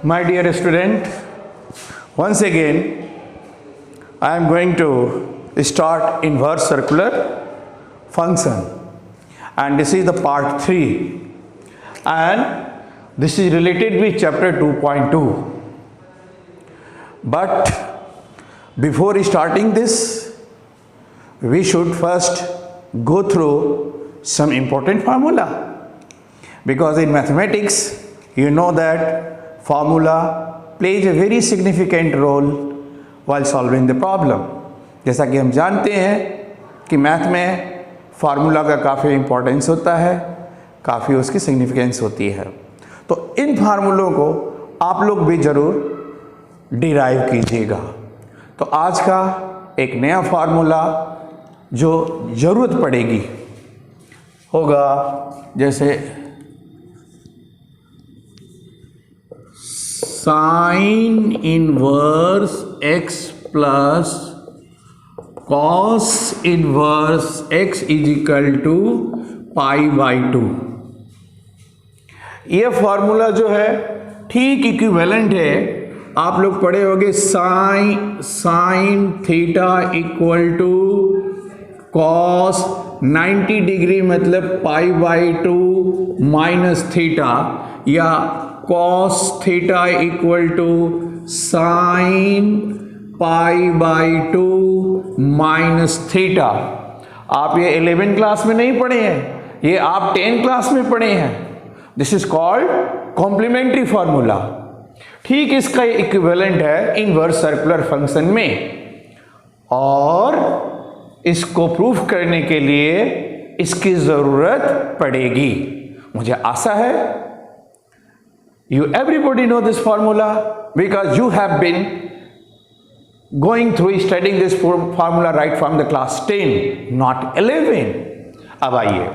My dear student, once again I am going to start inverse circular function, and this is the part 3, and this is related with chapter 2.2. But before starting this, we should first go through some important formula, because in mathematics you know that formula plays a very significant role while solving the problem. जैसा कि हम जानते हैं कि math में formula का काफ़ी importance होता है, काफ़ी उसकी सिग्निफिकेंस होती है। तो इन फार्मूलों को आप लोग भी ज़रूर डिराइव कीजिएगा। तो आज का एक नया फार्मूला जो ज़रूरत पड़ेगी होगा, जैसे sine inverse x plus cos inverse x is equal to π/2। ये फॉर्मूला जो है ठीक इक्विवेलेंट है, आप लोग पढ़े होंगे sine theta equal to cos 90 degree मतलब π/2 माइनस थीटा, या cos theta equal to sine π/2 minus theta. आप ये 11 क्लास में नहीं पढ़े हैं, ये आप 10 क्लास में पढ़े हैं। This is called complementary formula. ठीक इसका इक्विवेलेंट है इनवर्स सर्कुलर फंक्शन में, और इसको प्रूफ करने के लिए इसकी जरूरत पड़ेगी। मुझे आशा है you everybody know this formula, because you have been going through studying this formula right from the class 10, not 11. अब आइए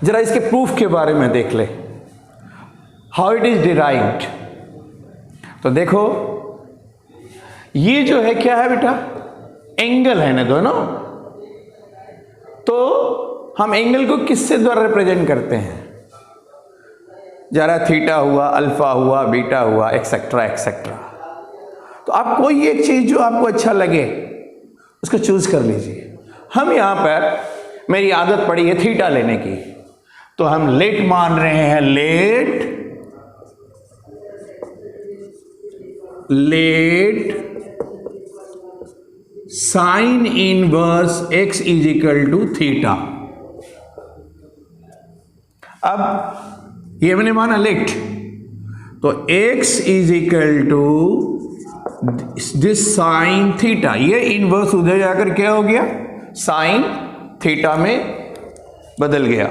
जरा इसके प्रूफ के बारे में देख ले, how it is derived। तो देखो ये जो है क्या है बेटा, एंगल है ना दोनों। तो हम एंगल को किससे द्वारा रिप्रेजेंट करते हैं, जरा थीटा हुआ, अल्फा हुआ, बीटा हुआ, एक्सेट्रा एक्सेट्रा। तो आप कोई एक चीज जो आपको अच्छा लगे उसको चूज कर लीजिए। हम यहां पर, मेरी आदत पड़ी है थीटा लेने की, तो हम लेट मान रहे हैं, let sine inverse x is equal to theta. अब ये मैंने माना लेट, तो x is equal to this sine theta, ये इनवर्स उधर जाकर क्या हो गया, साइन थीटा में बदल गया।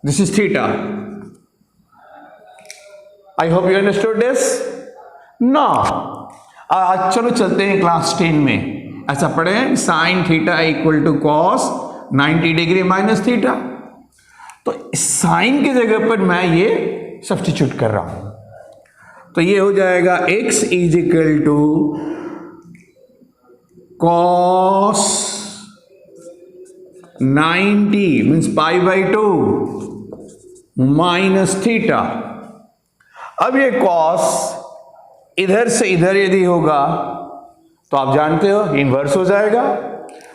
This is theta. I hope you understood this. Now आज चलो चलते हैं क्लास 10 में। ऐसा पढ़े हैं, sine theta equal to cos 90 degree minus theta. तो साइन की जगह पर मैं ये सब्स्टिट्यूट कर रहा हूं, तो ये हो जाएगा x is equal to cos 90 means π/2 minus theta. अब ये कॉस इधर से इधर यदि होगा तो आप जानते हो इनवर्स हो जाएगा।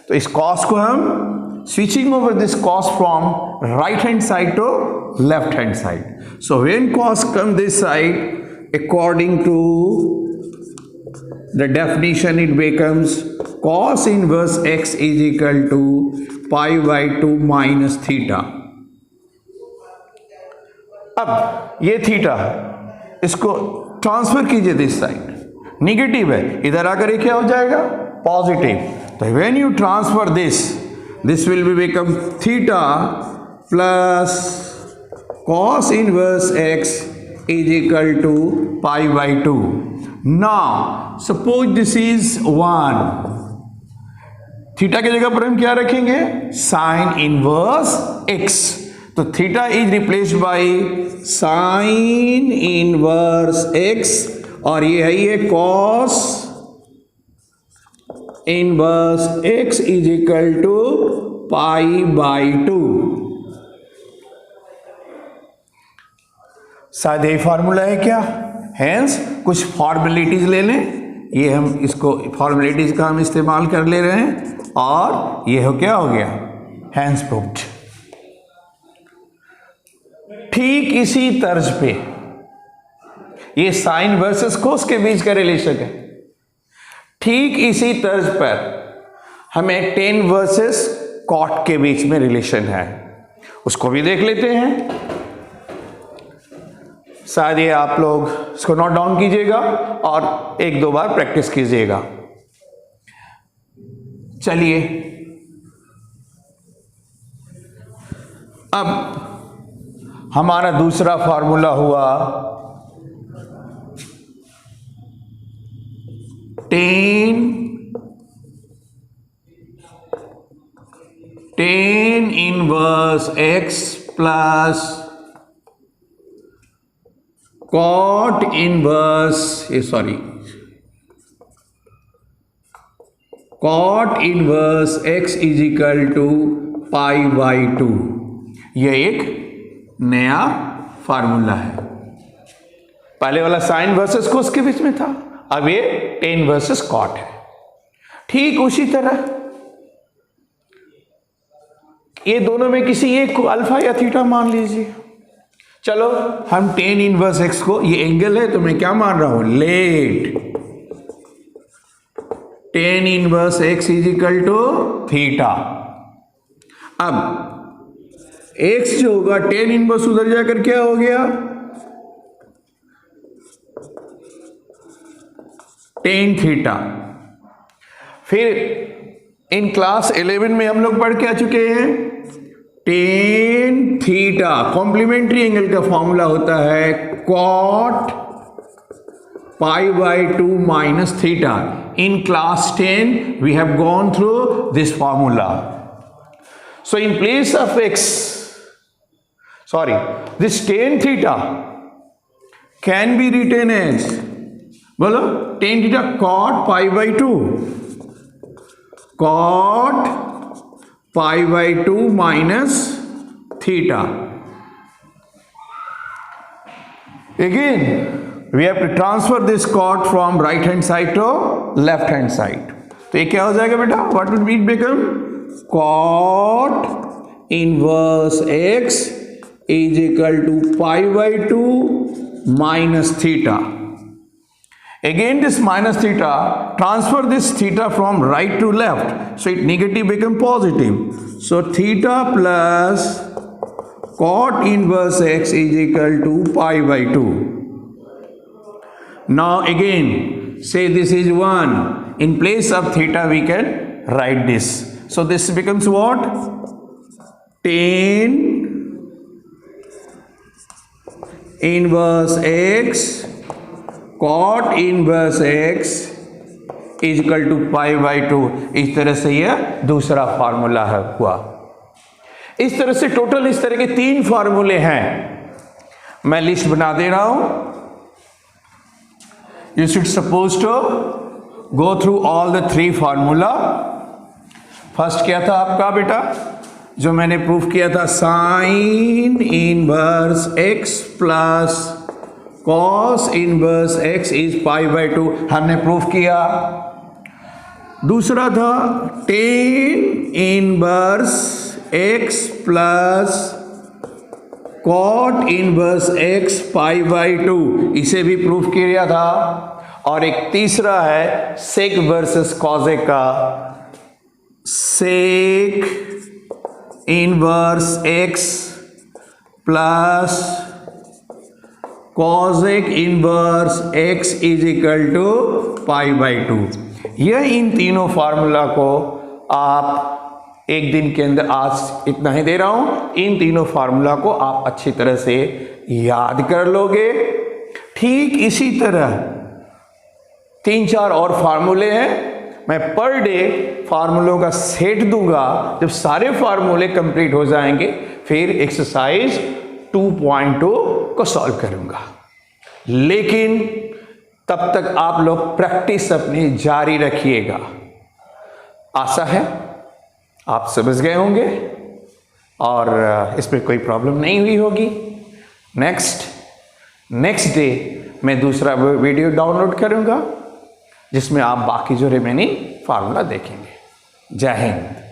तो इस कॉस को हम switching over this cos from right hand side to left hand side. So when cos comes this side, according to the definition, it becomes cos inverse x is equal to π/2 minus theta. अब ये theta, इसको transfer कीजिए this side, negative है, इधर आकर ये क्या हो जाएगा, पॉजिटिव। तो when you transfer this will be become theta plus cos inverse x is equal to π/2. Now suppose this is 1, theta की जगह पर हम क्या रखेंगे, साइन इनवर्स x। तो theta is replaced by sine inverse x, और ये है ये cos inverse x is equal to π/2। शायद यही फार्मूला है क्या? हेंस कुछ फॉर्मेलिटीज ले लें, ये हम इसको फॉर्मेलिटीज का हम इस्तेमाल कर ले रहे हैं और ये हो क्या हो गया? Hence proved. ठीक इसी तर्ज पे ये साइन वर्सेस कोस के बीच का रिलेशन है। ठीक इसी तर्ज पर हमें टेन वर्सेस कॉट के बीच में रिलेशन है, उसको भी देख लेते हैं। शायद ये आप लोग इसको नोट डाउन कीजिएगा और एक दो बार प्रैक्टिस कीजिएगा। चलिए अब हमारा दूसरा फॉर्मूला हुआ tan inverse x plus cot inverse x is equal to pi by 2। यह एक नया फार्मूला है। पहले वाला साइन वर्सेस कोस के बीच में था, अब ये टेन वर्सेस कॉट है। ठीक उसी तरह ये दोनों में किसी एक को अल्फा या थीटा मान लीजिए। चलो हम टेन इनवर्स एक्स को, ये एंगल है तो मैं क्या मान रहा हूं? Let tan inverse x is equal to theta. अब एक्स जो होगा टेन इनवर्स उधर जाकर क्या हो गया? Tan theta. फिर इन क्लास 11 में हम लोग पढ़ के आ चुके हैं टेन थीटा कॉम्प्लीमेंट्री एंगल का फॉर्मूला होता है cot pi by 2 minus theta. In class 10 we have gone through this formula. So in place of this tan theta can be written as, बोलो, tan theta cot pi by 2, cot pi by 2 minus theta. Again we have to transfer this cot from right hand side to left hand side. तो ये क्या हो जाएगा बेटा? What would it become? Cot inverse x is equal to pi by 2 minus theta. Again this minus theta, transfer this theta from right to left, so it negative become positive. So theta plus cot inverse x is equal to pi by 2. Now again say this is 1. In place of theta we can write this. So this becomes what? Tan inverse x cot inverse x is equal to pi by 2. इस तरह से यह दूसरा formula है हुआ। इस तरह से टोटल इस तरह के 3 फार्मूले हैं। मैं लिस्ट बना दे रहा हूं। You should supposed to go through all the 3 formula. First क्या था आपका बेटा, जो मैंने प्रूफ किया था, sine inverse x plus cos inverse x is pi by 2, हमने प्रूफ किया। दूसरा था tan inverse x plus cot inverse x pi by 2, इसे भी प्रूफ किया था। और एक तीसरा है सेक वर्सेस कॉजेक का, sec inverse x plus cosec inverse x is equal to pi by 2। यह इन तीनों फार्मूला को आप एक दिन के अंदर, आज इतना ही दे रहा हूं, इन तीनों फार्मूला को आप अच्छी तरह से याद कर लोगे। ठीक इसी तरह 3-4 और फार्मूले हैं। मैं पर डे फार्मूलों का सेट दूंगा। जब सारे फार्मूले कंप्लीट हो जाएंगे फिर एक्सरसाइज 2.2 को सॉल्व करूंगा। लेकिन तब तक आप लोग प्रैक्टिस अपनी जारी रखिएगा। आशा है आप समझ गए होंगे और इसमें कोई प्रॉब्लम नहीं हुई होगी। नेक्स्ट नेक्स्ट डे मैं दूसरा वीडियो डाउनलोड करूंगा जिसमें आप बाकी जो रिमेनिंग फार्मूला देखेंगे। जय हिंद।